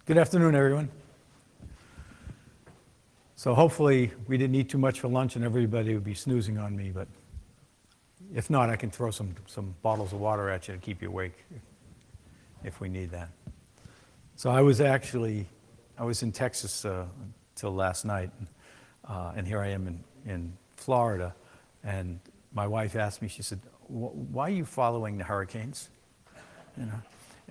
Good afternoon, everyone. So hopefully we didn't eat too much for lunch and everybody would be snoozing on me, but if not, I can throw some bottles of water at you to keep you awake if we need that. So I was in Texas till last night, and here I am in Florida, and my wife asked me, she said, why are you following the hurricanes? You know?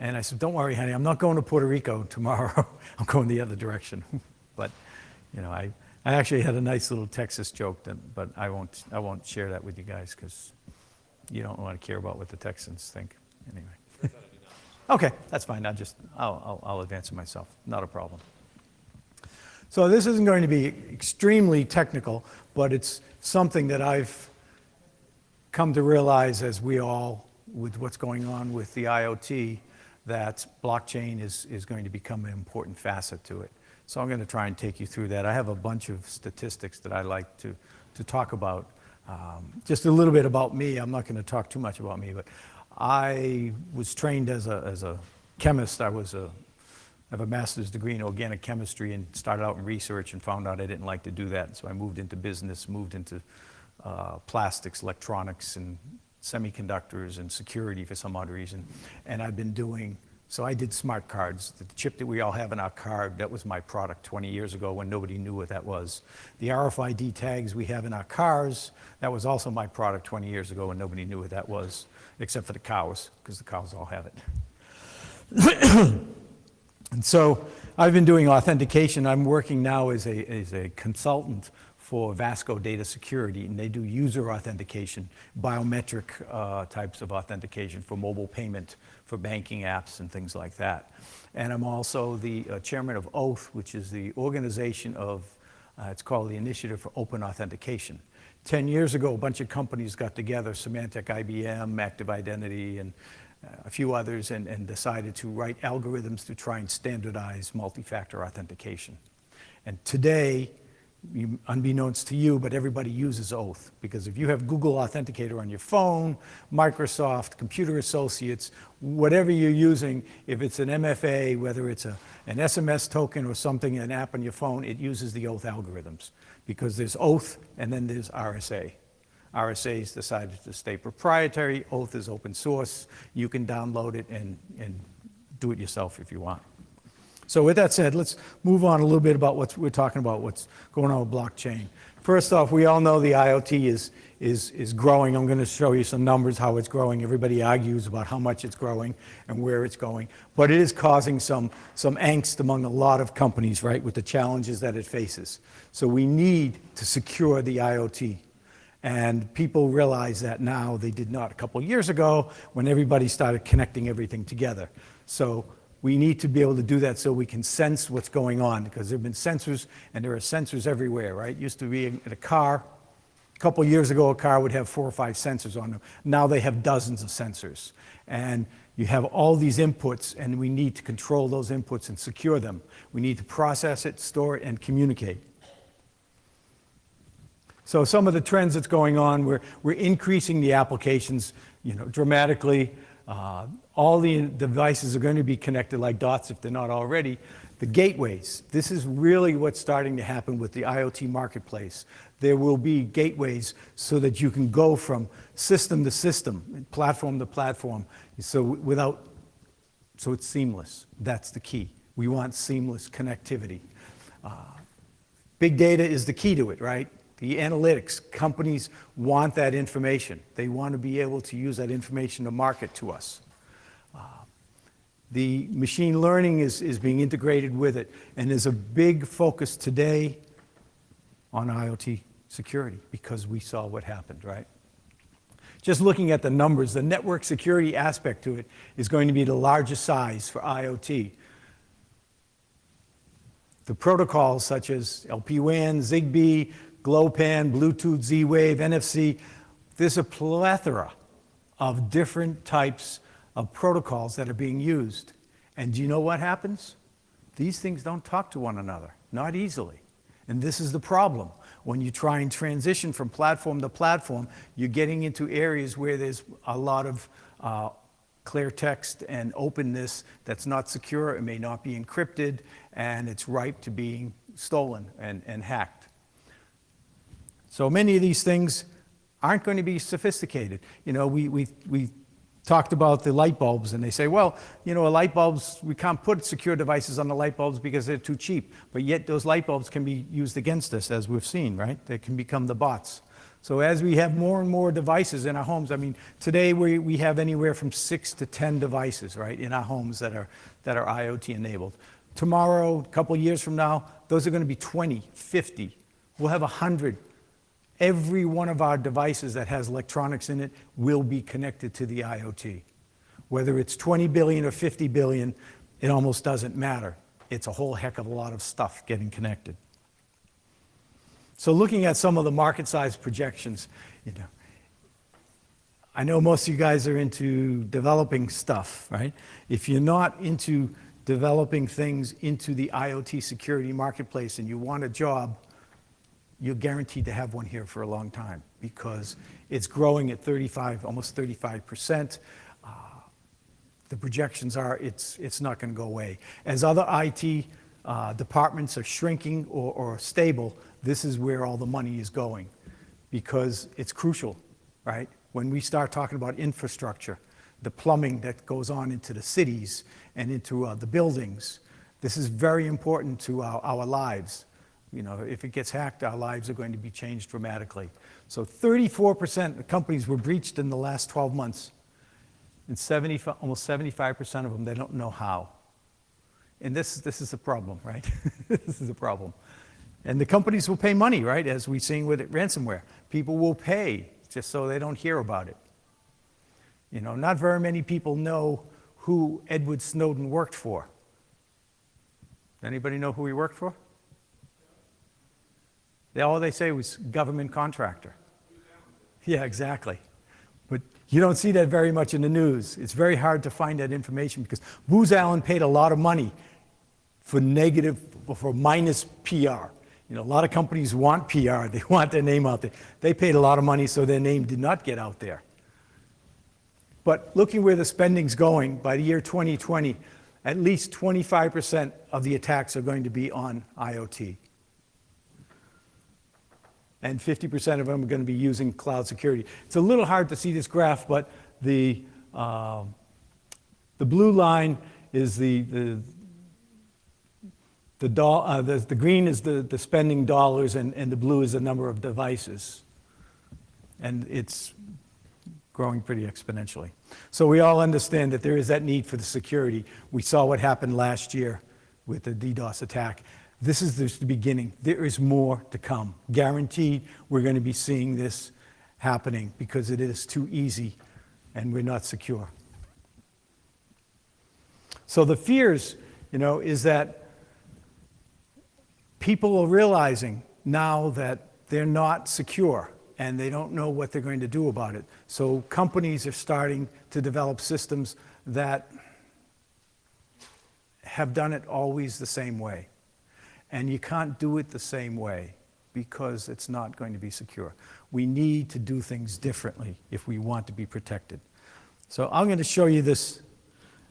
And I said, don't worry, honey, I'm not going to Puerto Rico tomorrow. I'm going the other direction. But, you know, I actually had a nice little Texas joke, but I won't share that with you guys because you don't want to care about what the Texans think. Anyway. Okay, that's fine. I'll advance it myself. Not a problem. So this isn't going to be extremely technical, but it's something that I've come to realize as we all, with what's going on with the IoT, that blockchain is going to become an important facet to it. So I'm going to try and take you through that. I have a bunch of statistics that I like to talk about. Just a little bit about me. I'm not going to talk too much about me, but I was trained as a chemist. I have a master's degree in organic chemistry and started out in research and found out I didn't like to do that. So I moved into business, moved into plastics, electronics, and semiconductors and security for some odd reason. And I've been so I did smart cards. The chip that we all have in our card, that was my product 20 years ago when nobody knew what that was. The RFID tags we have in our cars, that was also my product 20 years ago when nobody knew what that was, except for the cows, because the cows all have it. And so I've been doing authentication. I'm working now as a consultant for Vasco Data Security, and they do user authentication, biometric types of authentication for mobile payment, for banking apps and things like that. And I'm also the chairman of Oath, which is the organization of, it's called the Initiative for Open Authentication. 10 years ago, a bunch of companies got together, Symantec, IBM, Active Identity, and a few others, and decided to write algorithms to try and standardize multi-factor authentication. And today, unbeknownst to you, but everybody uses Oath, because if you have Google Authenticator on your phone, Microsoft, Computer Associates, whatever you're using, if it's an MFA, whether it's an SMS token or something, an app on your phone, it uses the Oath algorithms, because there's Oath and then there's RSA. RSA is decided to stay proprietary. Oath is open source. You can download it and do it yourself if you want. So with that said, let's move on a little bit about what we're talking about, what's going on with blockchain. First off, we all know the IoT is growing. I'm going to show you some numbers, how it's growing. Everybody argues about how much it's growing and where it's going. But it is causing some angst among a lot of companies, right, with the challenges that it faces. So we need to secure the IoT. And people realize that now. They did not a couple years ago when everybody started connecting everything together. So we need to be able to do that so we can sense what's going on, because there have been sensors, and there are sensors everywhere, right? Used to be in a car. A couple years ago, a car would have 4 or 5 sensors on them. Now they have dozens of sensors. And you have all these inputs, and we need to control those inputs and secure them. We need to process it, store it, and communicate. So some of the trends that's going on, we're increasing the applications, dramatically. All the devices are going to be connected like dots if they're not already. The gateways, this is really what's starting to happen with the IoT marketplace. There will be gateways so that you can go from system to system, platform to platform, so it's seamless. That's the key. We want seamless connectivity. Big data is the key to it, right? The analytics, companies want that information. They want to be able to use that information to market to us. The machine learning is being integrated with it, and there's a big focus today on IoT security because we saw what happened, right? Just looking at the numbers, the network security aspect to it is going to be the largest size for IoT. The protocols such as LPWAN, Zigbee, GLOPAN, Bluetooth, Z-Wave, NFC, there's a plethora of different types of protocols that are being used. And do you know what happens? These things don't talk to one another, not easily. And this is the problem. When you try and transition from platform to platform, you're getting into areas where there's a lot of clear text and openness that's not secure, it may not be encrypted, and it's ripe to being stolen and hacked. So many of these things aren't going to be sophisticated. You know, we talked about the light bulbs, and they say, well, you know, light bulbs, we can't put secure devices on the light bulbs because they're too cheap. But yet those light bulbs can be used against us, as we've seen, right? They can become the bots. So as we have more and more devices in our homes, I mean, today we have anywhere from 6 to 10 devices, right, in our homes that are IoT enabled. Tomorrow, a couple years from now, those are going to be 20, 50. We'll have 100. Every one of our devices that has electronics in it will be connected to the IoT. Whether it's 20 billion or 50 billion, it almost doesn't matter. It's a whole heck of a lot of stuff getting connected. So looking at some of the market size projections, you know, I know most of you guys are into developing stuff, right? If you're not into developing things into the IoT security marketplace and you want a job, you're guaranteed to have one here for a long time because it's growing at 35, almost 35%. The projections are it's not going to go away. As other IT departments are shrinking or stable, this is where all the money is going because it's crucial, right? When we start talking about infrastructure, the plumbing that goes on into the cities and into the buildings, this is very important to our lives. You know, if it gets hacked, our lives are going to be changed dramatically. So 34% of companies were breached in the last 12 months. And almost 75% of them, they don't know how. And this is a problem, right? This is a problem. And the companies will pay money, right? As we've seen with ransomware. People will pay just so they don't hear about it. You know, not very many people know who Edward Snowden worked for. Anybody know who he worked for? All they say was government contractor. Yeah, exactly. But you don't see that very much in the news. It's very hard to find that information because Booz Allen paid a lot of money for minus PR. You know, a lot of companies want PR. They want their name out there. They paid a lot of money so their name did not get out there. But looking where the spending's going, by the year 2020, at least 25% of the attacks are going to be on IoT. And 50% of them are going to be using cloud security. It's a little hard to see this graph, but the blue line is the green is the spending dollars, and the blue is the number of devices. And it's growing pretty exponentially. So we all understand that there is that need for the security. We saw what happened last year with the DDoS attack. This is just the beginning. There is more to come. Guaranteed, we're going to be seeing this happening because it is too easy and we're not secure. So the fears, you know, is that people are realizing now that they're not secure and they don't know what they're going to do about it. So companies are starting to develop systems that have done it always the same way. And you can't do it the same way because it's not going to be secure. We need to do things differently if we want to be protected. So I'm going to show you this,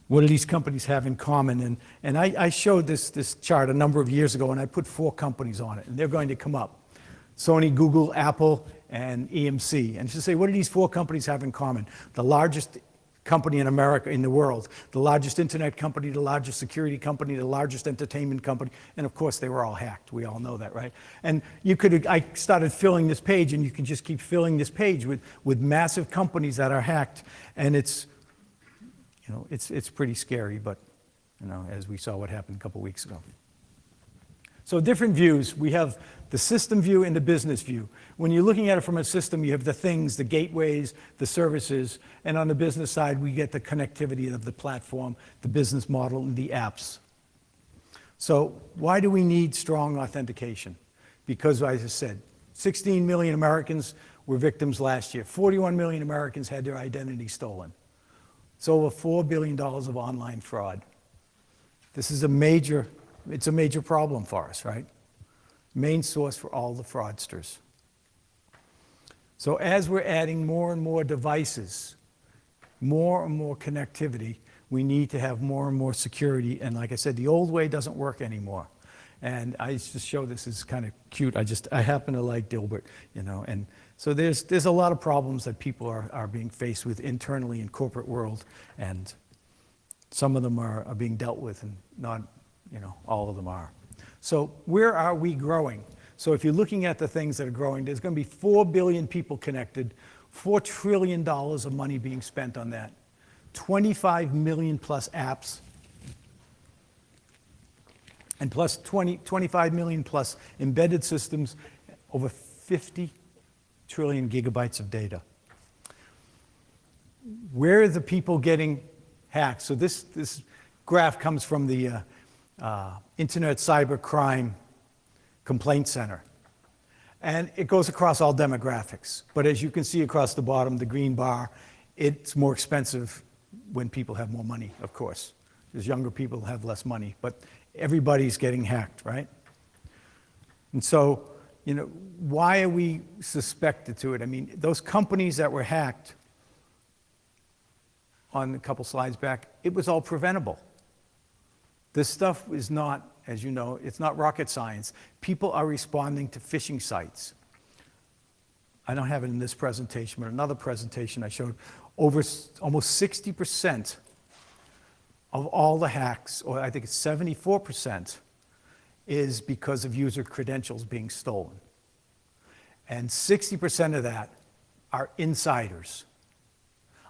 what do these companies have in common? And I showed this chart a number of years ago, and I put 4 companies on it, and they're going to come up. Sony, Google, Apple, and EMC. And to say, what do these 4 companies have in common? The largest company in America, in the world, the largest internet company, the largest security company, the largest entertainment company, and of course they were all hacked. We all know that, right? And I started filling this page, and you can just keep filling this page with massive companies that are hacked, and it's pretty scary, but you know, as we saw what happened a couple weeks ago. So different views. We have the system view and the business view. When you're looking at it from a system, you have the things, the gateways, the services, and on the business side, we get the connectivity of the platform, the business model, and the apps. So why do we need strong authentication? Because, as I said, 16 million Americans were victims last year. 41 million Americans had their identity stolen. It's over $4 billion of online fraud. This is a major problem for us, right? Main source for all the fraudsters. So as we're adding more and more devices, more and more connectivity. We need to have more and more security. And like I said, the old way doesn't work anymore. And I used to show this is kind of cute. I happen to like Dilbert, you know. And so there's a lot of problems that people are being faced with internally in corporate world. And some of them are being dealt with and not, you know, all of them are. So where are we growing? So if you're looking at the things that are growing, there's going to be 4 billion people connected, $4 trillion of money being spent on that, 25 million plus apps, and plus 25 million plus embedded systems, over 50 trillion gigabytes of data. Where are the people getting hacked? So this graph comes from the Internet Cyber Crime Complaint Center. And it goes across all demographics. But as you can see across the bottom, the green bar, it's more expensive when people have more money, of course. Because younger people have less money. But everybody's getting hacked, right? And so, you know, why are we suspected to it? I mean, those companies that were hacked on a couple slides back, it was all preventable. This stuff is not, as you know, it's not rocket science. People are responding to phishing sites. I don't have it in this presentation, but another presentation I showed, over almost 60% of all the hacks, or I think it's 74%, is because of user credentials being stolen. And 60% of that are insiders.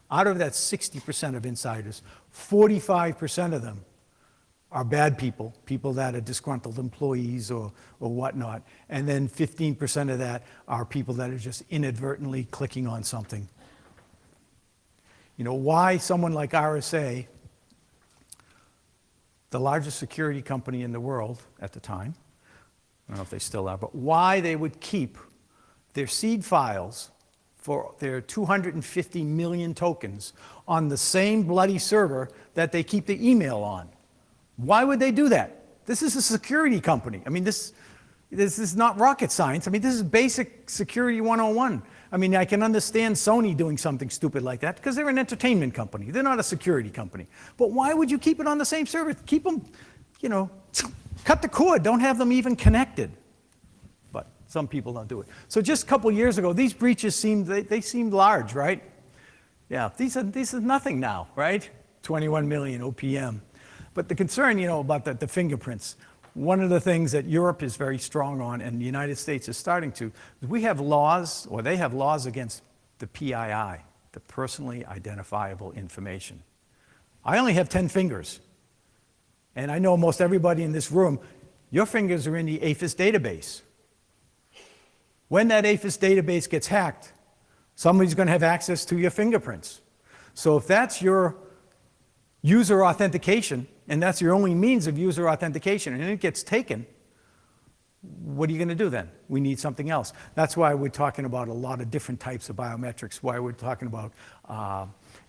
Out of that 60% of insiders, 45% of them are bad people, people that are disgruntled employees or whatnot. And then 15% of that are people that are just inadvertently clicking on something. You know, why someone like RSA, the largest security company in the world at the time, I don't know if they still are, but why they would keep their seed files for their 250 million tokens on the same bloody server that they keep the email on. Why would they do that? This is a security company. I mean, this is not rocket science. I mean, this is basic security 101. I mean, I can understand Sony doing something stupid like that because they're an entertainment company. They're not a security company. But why would you keep it on the same server? Keep them, you know, cut the cord. Don't have them even connected. But some people don't do it. So just a couple years ago, these breaches seemed large, right? Yeah, these are nothing now, right? 21 million OPM. But the concern, you know, about the fingerprints, one of the things that Europe is very strong on and the United States is starting to, is we have laws, or they have laws against the PII, the personally identifiable information. I only have 10 fingers. And I know almost everybody in this room, your fingers are in the APHIS database. When that APHIS database gets hacked, somebody's going to have access to your fingerprints. So if that's your user authentication, and that's your only means of user authentication, and it gets taken, what are you going to do then? We need something else. That's why we're talking about a lot of different types of biometrics, why we're talking about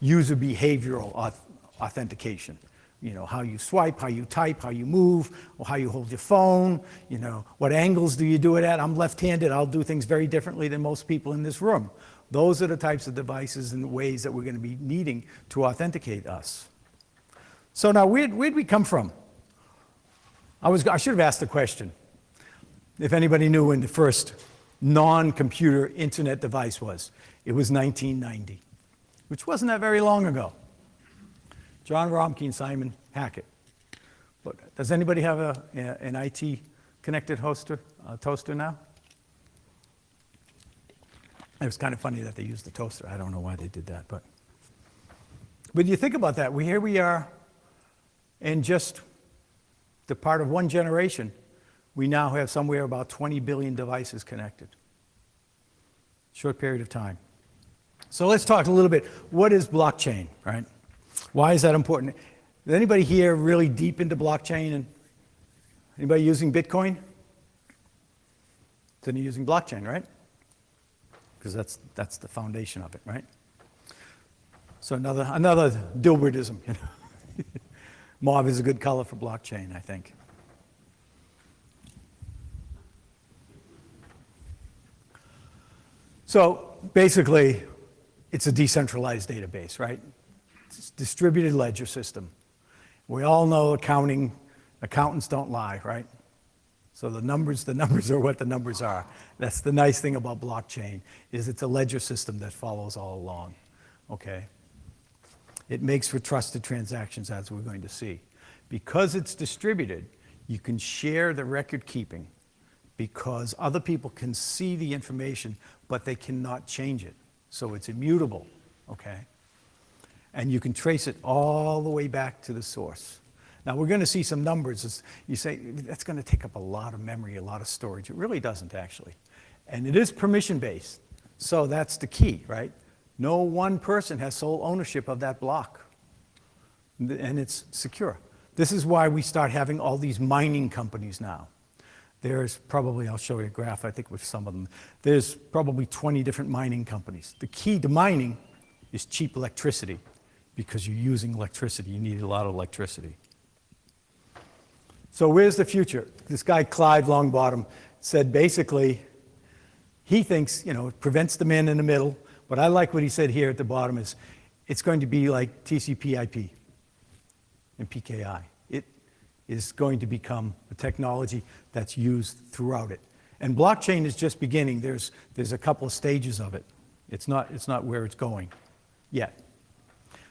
user behavioral authentication. You know, how you swipe, how you type, how you move, or how you hold your phone, you know, what angles do you do it at? I'm left-handed, I'll do things very differently than most people in this room. Those are the types of devices and ways that we're going to be needing to authenticate us. So now, where'd we come from? I should have asked the question, if anybody knew when the first non-computer internet device was. It was 1990, which wasn't that very long ago. John Romke and Simon Hackett. But does anybody have an IT-connected toaster now? It was kind of funny that they used the toaster. I don't know why they did that, but you think about that. Here we are. In just the part of one generation, we now have somewhere about 20 billion devices connected. Short period of time. So let's talk a little bit. What is blockchain, right? Why is that important? Is anybody here really deep into blockchain? And anybody using Bitcoin? Then you're using blockchain, right? Because that's the foundation of it, right? So another Dilbertism, you know. Mauve is a good color for blockchain, I think. So basically, it's a decentralized database, right? distributed ledger system. We all know accountants don't lie, right? So the numbers are what the numbers are. That's the nice thing about blockchain, is it's a ledger system that follows all along, okay? It makes for trusted transactions, as we're going to see. Because it's distributed, you can share the record keeping because other people can see the information, but they cannot change it. So it's immutable, okay? And you can trace it all the way back to the source. Now, we're going to see some numbers. You say, that's going to take up a lot of memory, a lot of storage. It really doesn't, actually. And it is permission-based. So that's the key, right? No one person has sole ownership of that block. And it's secure. This is why we start having all these mining companies now. There's probably, I'll show you a graph, I think, with some of them. There's probably 20 different mining companies. The key to mining is cheap electricity, because you're using electricity. You need a lot of electricity. So where's the future? This guy, Clive Longbottom, said basically, he thinks, it prevents the man in the middle, but I like what he said here at the bottom is, it's going to be like TCP/IP and PKI. It is going to become a technology that's used throughout it. And blockchain is just beginning. There's a couple of stages of it. It's not where it's going yet.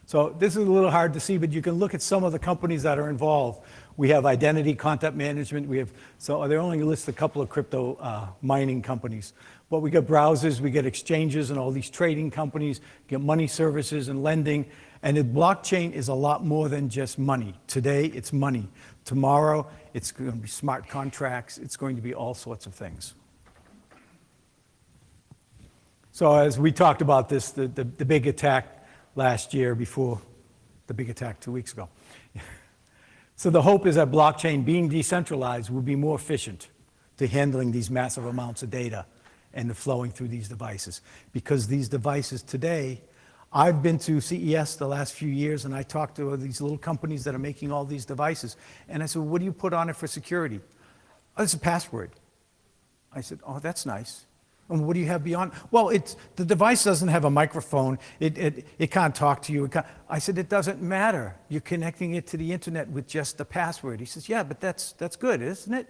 So this is a little hard to see, but you can look at some of the companies that are involved. We have identity content management. So they only list a couple of crypto mining companies. But we get browsers, we get exchanges and all these trading companies, get money services and lending. And the blockchain is a lot more than just money. Today, it's money. Tomorrow, it's going to be smart contracts. It's going to be all sorts of things. So as we talked about this, the big attack last year before the big attack 2 weeks ago. So the hope is that blockchain being decentralized will be more efficient to handling these massive amounts of data and the flowing through these devices. Because these devices today, I've been to CES the last few years and I talked to these little companies that are making all these devices. And I said, what do you put on it for security? Oh, it's a password. I said, oh, that's nice. And what do you have beyond? Well, the device doesn't have a microphone. It can't talk to you. I said, it doesn't matter. You're connecting it to the internet with just the password. He says, yeah, but that's good, isn't it?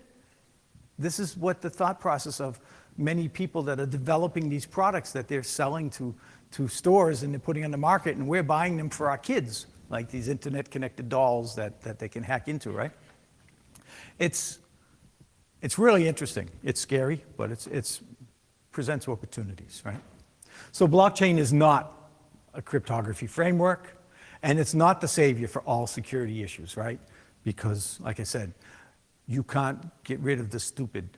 This is what the thought process of many people that are developing these products that they're selling to stores and they're putting on the market, and we're buying them for our kids, like these internet-connected dolls that they can hack into, right? It's really interesting. It's scary, but it's presents opportunities, right? So blockchain is not a cryptography framework, and it's not the savior for all security issues, right? Because, like I said, you can't get rid of the stupid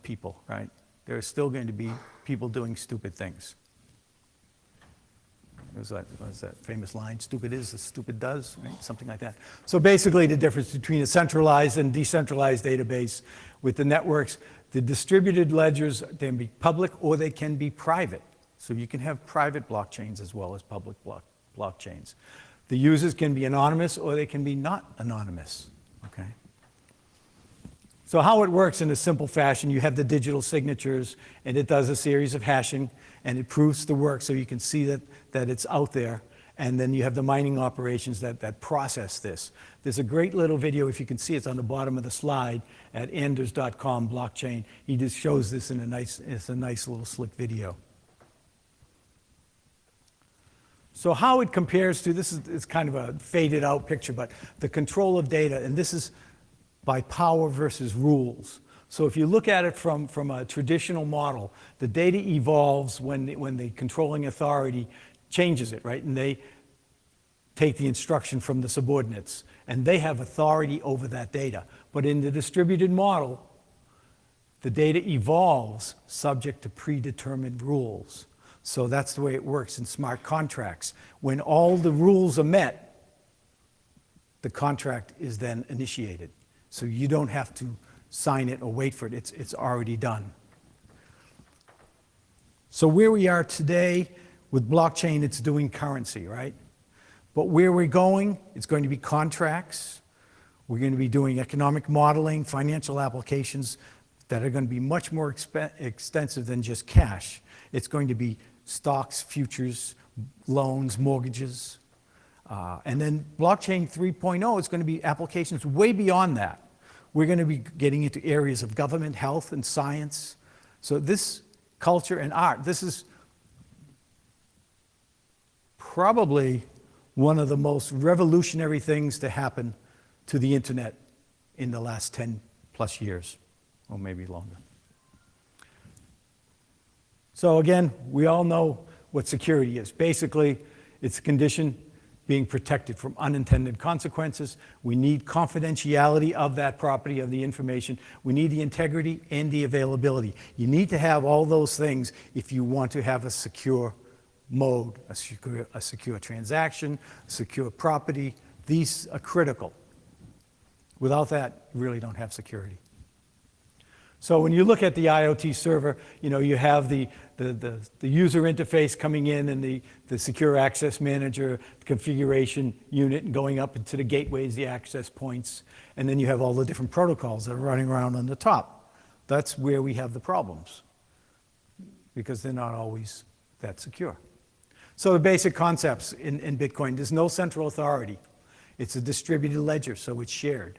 people, right? There are still going to be people doing stupid things. What was that famous line? Stupid is as stupid does, right? Something like that. So basically the difference between a centralized and decentralized database with the networks, the distributed ledgers, they can be public or they can be private. So you can have private blockchains as well as public blockchains. The users can be anonymous or they can be not anonymous, okay? So how it works in a simple fashion, you have the digital signatures and it does a series of hashing and it proves the work so you can see that it's out there. And then you have the mining operations that process this. There's a great little video, if you can see, it's on the bottom of the slide at anders.com blockchain. He just shows this in it's a nice little slick video. So how it compares to, this is kind of a faded out picture, but the control of data, and this is by power versus rules. So if you look at it from a traditional model, the data evolves when the controlling authority changes it, right? And they take the instruction from the subordinates, and they have authority over that data. But in the distributed model, the data evolves subject to predetermined rules. So that's the way it works in smart contracts. When all the rules are met, the contract is then initiated. So you don't have to sign it or wait for it. It's already done. So where we are today, with blockchain, it's doing currency, right? But where we're going, it's going to be contracts. We're going to be doing economic modeling, financial applications that are going to be much more extensive than just cash. It's going to be stocks, futures, loans, mortgages. And then blockchain 3.0 is going to be applications way beyond that. We're going to be getting into areas of government, health, and science. So this culture and art, this is probably one of the most revolutionary things to happen to the internet in the last 10 plus years, or maybe longer. So again, we all know what security is. Basically, it's a condition being protected from unintended consequences. We need confidentiality of that property, of the information. We need the integrity and the availability. You need to have all those things if you want to have a secure mode, a secure transaction, secure property. These are critical. Without that, you really don't have security. So when you look at the IoT server, you have the user interface coming in and the secure access manager, the configuration unit, and going up into the gateways, the access points, and then you have all the different protocols that are running around on the top. That's where we have the problems, because they're not always that secure. So the basic concepts in Bitcoin: there's no central authority. It's a distributed ledger, so it's shared.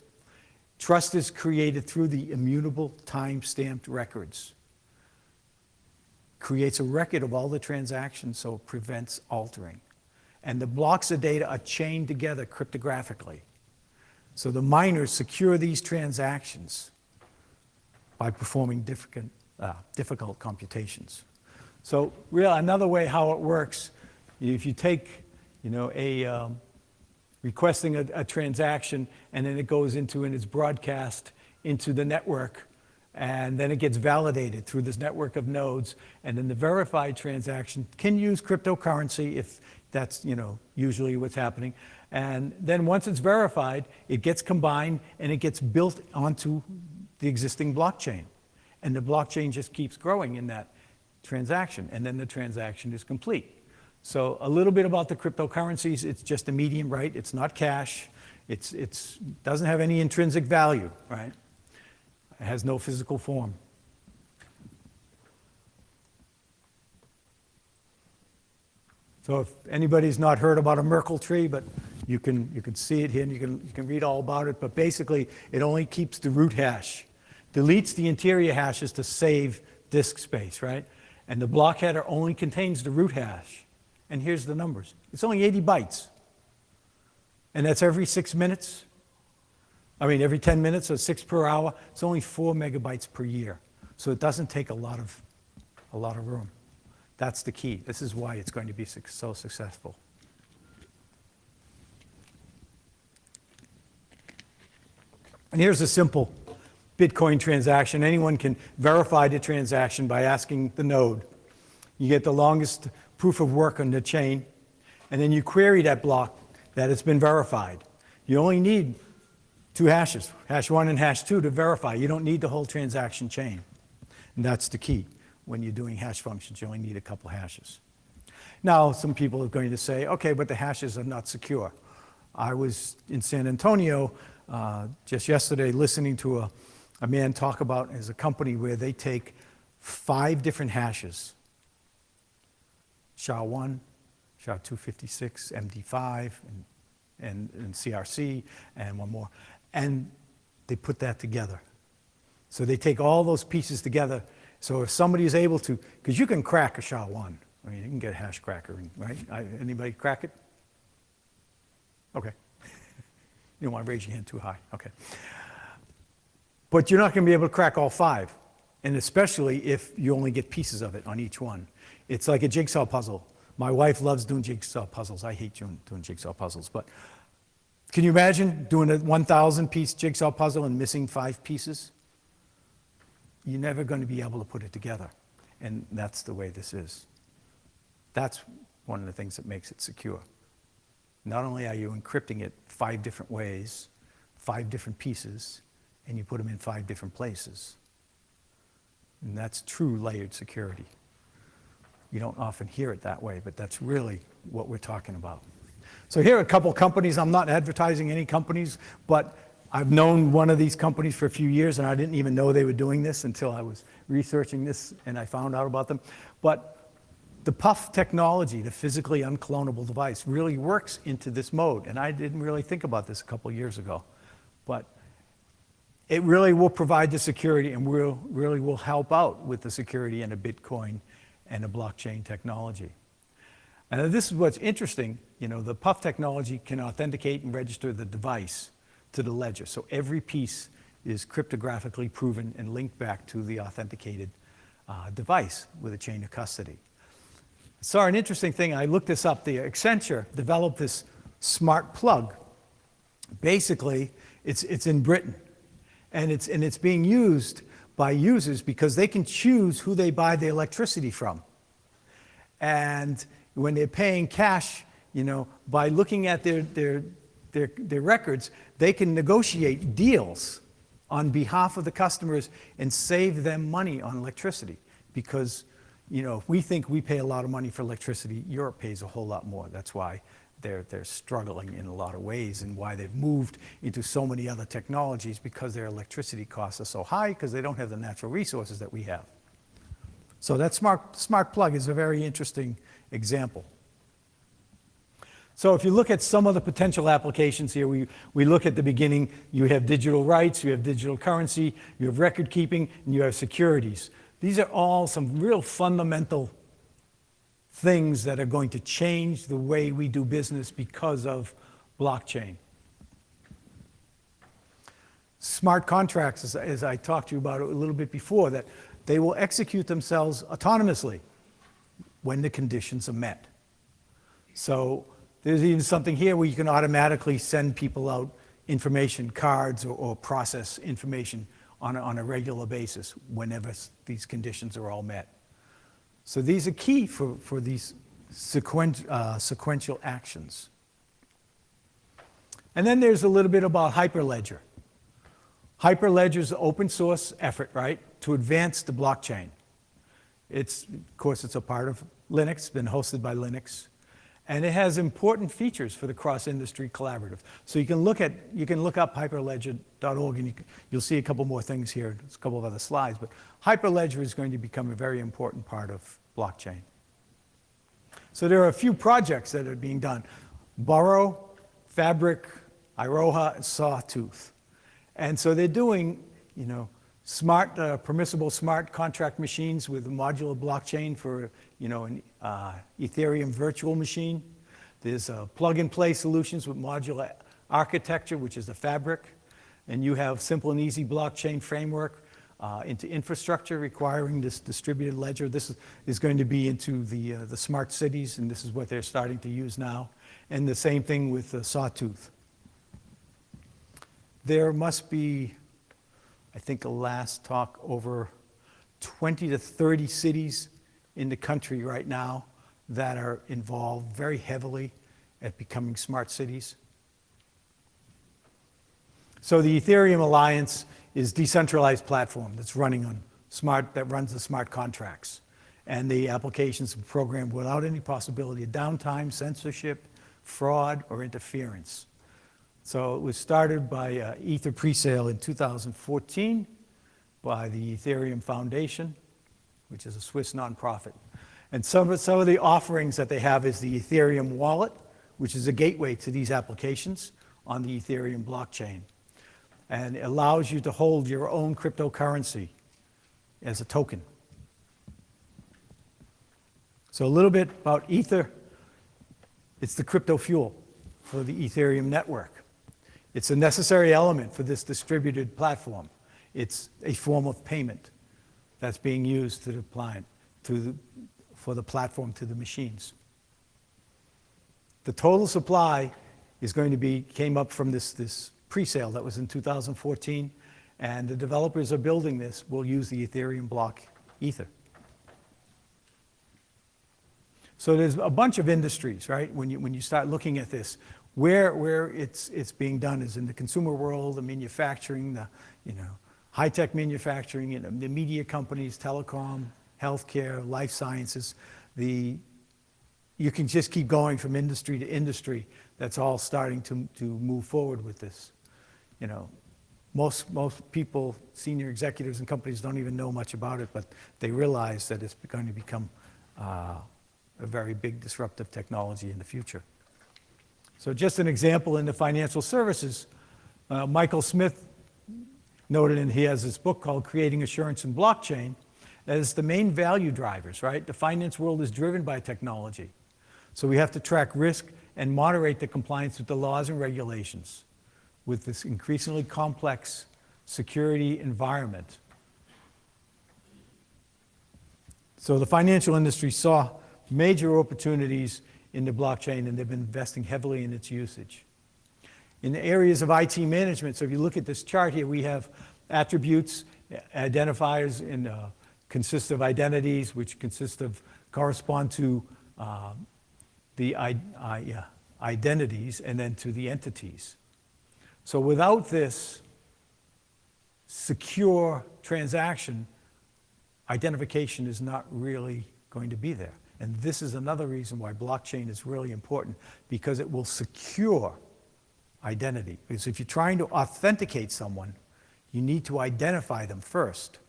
Trust is created through the immutable time-stamped records. Creates a record of all the transactions, so it prevents altering. And the blocks of data are chained together cryptographically. So the miners secure these transactions by performing difficult computations. So another way how it works, if you take requesting a transaction, and then it goes into and it's broadcast into the network, and then it gets validated through this network of nodes, and then the verified transaction can use cryptocurrency if that's usually what's happening. And then once it's verified, it gets combined and it gets built onto the existing blockchain. And the blockchain just keeps growing in that transaction, and then the transaction is complete. So a little bit about the cryptocurrencies: it's just a medium, right? It's not cash. It doesn't have any intrinsic value, right? It has no physical form. So if anybody's not heard about a Merkle tree, but you can see it here and you can read all about it. But basically, it only keeps the root hash, deletes the interior hashes to save disk space, right? And the block header only contains the root hash. And here's the numbers. It's only 80 bytes. And that's every 6 minutes. Every 10 minutes, so 6 per hour. It's only 4 megabytes per year. So it doesn't take a lot of room. That's the key. This is why it's going to be so successful. And here's a simple Bitcoin transaction. Anyone can verify the transaction by asking the node. You get the longest proof of work on the chain, and then you query that block that it's been verified. You only need 2 hashes, hash 1 and hash 2, to verify. You don't need the whole transaction chain. And that's the key. When you're doing hash functions, you only need a couple hashes. Now, some people are going to say, okay, but the hashes are not secure. I was in San Antonio just yesterday listening to a man talk about as a company where they take 5 different hashes: SHA-1, SHA-256, MD5, and CRC, and one more. And they put that together. So they take all those pieces together. So if somebody is able to, because you can crack a SHA-1. You can get a hash cracker, right? Anybody crack it? Okay. You don't want to raise your hand too high. Okay. But you're not going to be able to crack all 5. And especially if you only get pieces of it on each one. It's like a jigsaw puzzle. My wife loves doing jigsaw puzzles. I hate doing jigsaw puzzles. But can you imagine doing a 1,000-piece jigsaw puzzle and missing 5 pieces? You're never going to be able to put it together. And that's the way this is. That's one of the things that makes it secure. Not only are you encrypting it 5 different ways, 5 different pieces, and you put them in 5 different places. And that's true layered security. You don't often hear it that way, but that's really what we're talking about. So here are a couple companies. I'm not advertising any companies, but I've known one of these companies for a few years, and I didn't even know they were doing this until I was researching this and I found out about them. But The PUF technology, the physically unclonable device, really works into this mode. And I didn't really think about this a couple years ago. But it really will provide the security and really will help out with the security and a Bitcoin and a blockchain technology. And this is what's interesting. You know, the PUF technology can authenticate and register the device to the ledger. So every piece is cryptographically proven and linked back to the authenticated device with a chain of custody. I saw an interesting thing. I looked this up. The Accenture developed this smart plug. Basically, it's in Britain, and it's being used by users because they can choose who they buy the electricity from. And when they're paying cash, you know, by looking at their records, they can negotiate deals on behalf of the customers and save them money on electricity. Because, you know, if we think we pay a lot of money for electricity, Europe pays a whole lot more. That's why they're struggling in a lot of ways, and why they've moved into so many other technologies, because their electricity costs are so high because they don't have the natural resources that we have. So that smart plug is a very interesting example. So if you look at some of the potential applications here, we look at the beginning. You have digital rights, you have digital currency, you have record keeping, and you have securities. These are all some real fundamental things that are going to change the way we do business because of blockchain. Smart contracts, as I talked to you about a little bit before, that they will execute themselves autonomously when the conditions are met. So there's even something here where you can automatically send people out information, cards, or process information on a regular basis whenever these conditions are all met. So these are key for these sequential actions. And then there's a little bit about Hyperledger. Hyperledger is an open source effort, right, to advance the blockchain. Of course, it's a part of Linux, it's been hosted by Linux. And it has important features for the cross-industry collaborative. So you can look up hyperledger.org, and you'll see a couple more things here. There's a couple of other slides, but Hyperledger is going to become a very important part of blockchain. So there are a few projects that are being done: Burrow, Fabric, Iroha, and Sawtooth. And so they're doing, you know, smart, permissible smart contract machines with a modular blockchain for, you know, an Ethereum virtual machine. There's plug-and-play solutions with modular architecture, which is the Fabric. And you have simple and easy blockchain framework into infrastructure requiring this distributed ledger. This is going to be into the smart cities, and this is what they're starting to use now. And the same thing with Sawtooth. There must be, I think the last talk, over 20 to 30 cities in the country right now that are involved very heavily at becoming smart cities. So the Ethereum Alliance is a decentralized platform that's running on that runs the smart contracts. And the applications are programmed without any possibility of downtime, censorship, fraud, or interference. So it was started by Ether presale in 2014 by the Ethereum Foundation, which is a Swiss nonprofit. And some of the offerings that they have is the Ethereum wallet, which is a gateway to these applications on the Ethereum blockchain. And it allows you to hold your own cryptocurrency as a token. So a little bit about Ether. It's the crypto fuel for the Ethereum network. It's a necessary element for this distributed platform. It's a form of payment that's being used to the client, for the platform to the machines. The total supply is going to came up from this pre-sale that was in 2014, and the developers are building this will use the Ethereum block Ether. So there's a bunch of industries, right? When you start looking at this, where it's being done is in the consumer world, the manufacturing, the high-tech manufacturing, the media companies, telecom, healthcare, life sciences. You can just keep going from industry to industry. That's all starting to move forward with this. You know, most people, senior executives and companies don't even know much about it, but they realize that it's going to become a very big disruptive technology in the future. So just an example in the financial services, Michael Smith noted, and he has this book called Creating Assurance in Blockchain, as the main value drivers, right? The finance world is driven by technology. So we have to track risk and moderate the compliance with the laws and regulations with this increasingly complex security environment. So the financial industry saw major opportunities in the blockchain, and they've been investing heavily in its usage. In the areas of IT management, so if you look at this chart here, we have attributes, identifiers, and consist of identities, which correspond to the identities, and then to the entities. So without this secure transaction, identification is not really going to be there. And this is another reason why blockchain is really important, because it will secure identity. Because if you're trying to authenticate someone, you need to identify them first.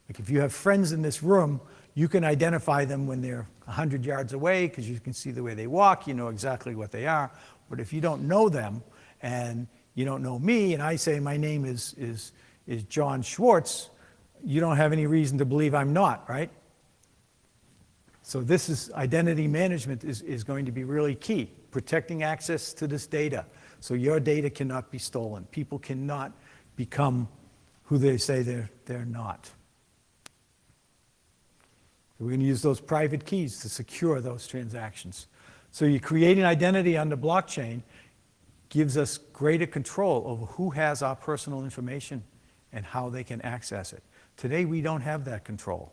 Like if you have friends in this room, you can identify them when they're 100 yards away because you can see the way they walk, you know exactly what they are. But if you don't know them and you don't know me, and I say my name is John Schwartz, you don't have any reason to believe I'm not, right? So this is identity management is going to be really key, protecting access to this data. So your data cannot be stolen. People cannot become who they say they're not. So we're going to use those private keys to secure those transactions. So you create an identity on the blockchain gives us greater control over who has our personal information and how they can access it. Today, we don't have that control.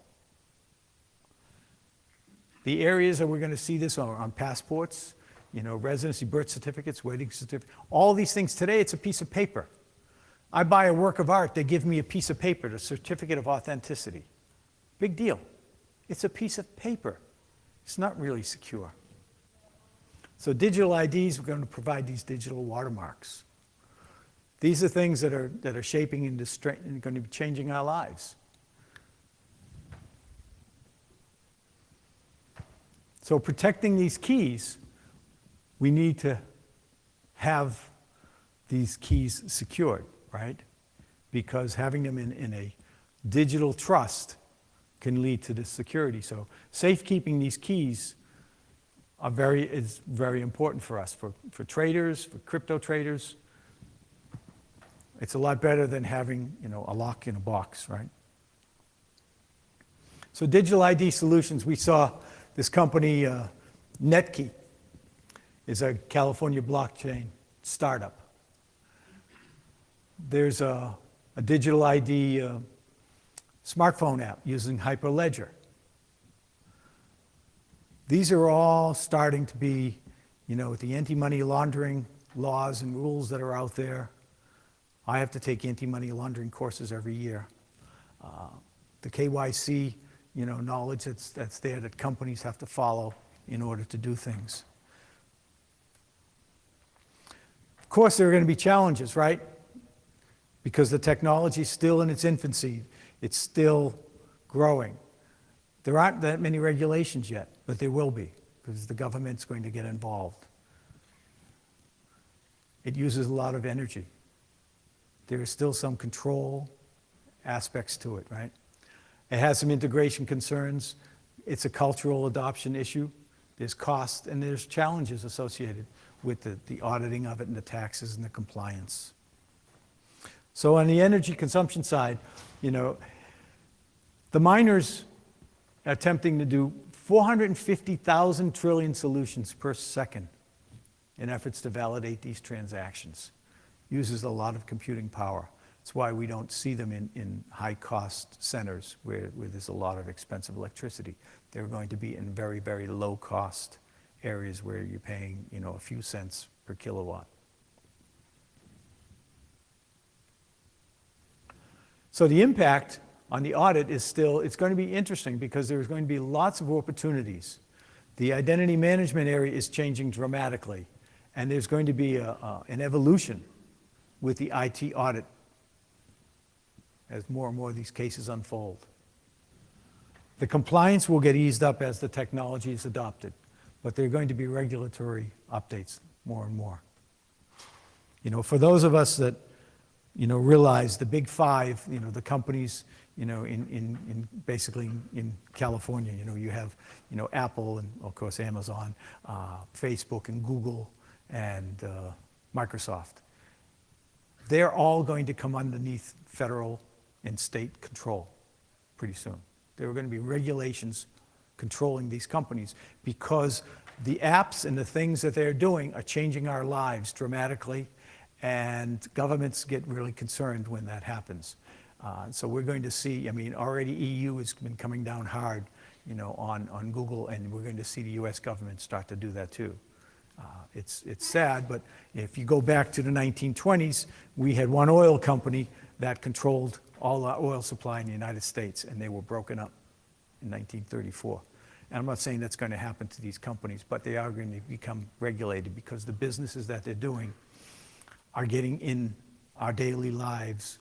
The areas that we're going to see this are on passports, residency, birth certificates, wedding certificates, all these things. Today, it's a piece of paper. I buy a work of art, they give me a piece of paper, the certificate of authenticity. Big deal. It's a piece of paper. It's not really secure. So digital IDs, we're going to provide these digital watermarks. These are things that are shaping and going to be changing our lives. So protecting these keys, we need to have these keys secured, right? Because having them in a digital trust can lead to this security. So safekeeping these keys is very important for us, for traders, for crypto traders. It's a lot better than having a lock in a box, right? So digital ID solutions, we saw this company, Netkeep, is a California blockchain startup. There's a digital ID smartphone app using Hyperledger. These are all starting to be, with the anti-money laundering laws and rules that are out there. I have to take anti-money laundering courses every year. The KYC, knowledge that's there that companies have to follow in order to do things. Of course, there are going to be challenges, right? Because the technology is still in its infancy. It's still growing. There aren't that many regulations yet, but there will be, because the government's going to get involved. It uses a lot of energy. There is still some control aspects to it, right? It has some integration concerns. It's a cultural adoption issue. There's cost and there's challenges associated with the auditing of it and the taxes and the compliance. So on the energy consumption side, the miners are attempting to do 450,000 trillion solutions per second in efforts to validate these transactions. Uses a lot of computing power. That's why we don't see them in high-cost centers where there's a lot of expensive electricity. They're going to be in very, very low-cost areas where you're paying, a few cents per kilowatt. So the impact on the audit is it's going to be interesting because there's going to be lots of opportunities. The identity management area is changing dramatically, and there's going to be an evolution with the IT audit as more and more of these cases unfold. The compliance will get eased up as the technology is adopted, but there are going to be regulatory updates more and more. For those of us that, realize the big five, the companies, in basically in California, you have, Apple and of course Amazon, Facebook and Google and Microsoft. They're all going to come underneath federal and state control pretty soon. There are going to be regulations controlling these companies because the apps and the things that they're doing are changing our lives dramatically, and governments get really concerned when that happens. So we're going to see, already EU has been coming down hard, on Google, and we're going to see the US government start to do that too. It's sad, but if you go back to the 1920s, we had one oil company that controlled all our oil supply in the United States, and they were broken up in 1934. And I'm not saying that's going to happen to these companies, but they are going to become regulated because the businesses that they're doing are getting in our daily lives,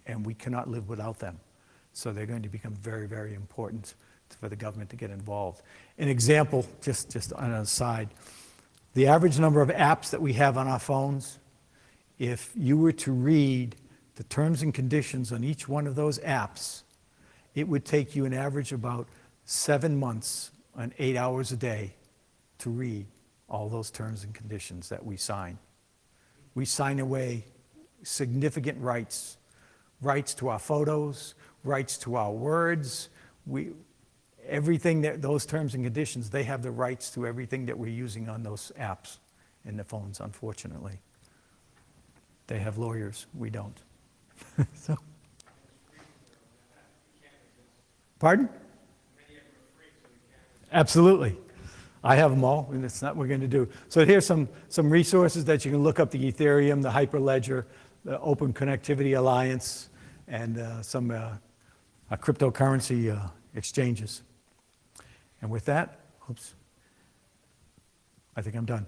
and we cannot live without them. So they're going to become very, very important for the government to get involved. An example, just on an aside, the average number of apps that we have on our phones, if you were to read the terms and conditions on each one of those apps, it would take you an average about 7 months and 8 hours a day to read all those terms and conditions that we sign. We sign away significant rights to our photos, rights to our words. Everything that those terms and conditions, they have the rights to everything that we're using on those apps in the phones, unfortunately. They have lawyers, we don't. So. Pardon? Absolutely. I have them all, and it's not what we're going to do. So here's some resources that you can look up: the Ethereum, the Hyperledger, the Open Connectivity Alliance, and some cryptocurrency exchanges. And with that, I think I'm done.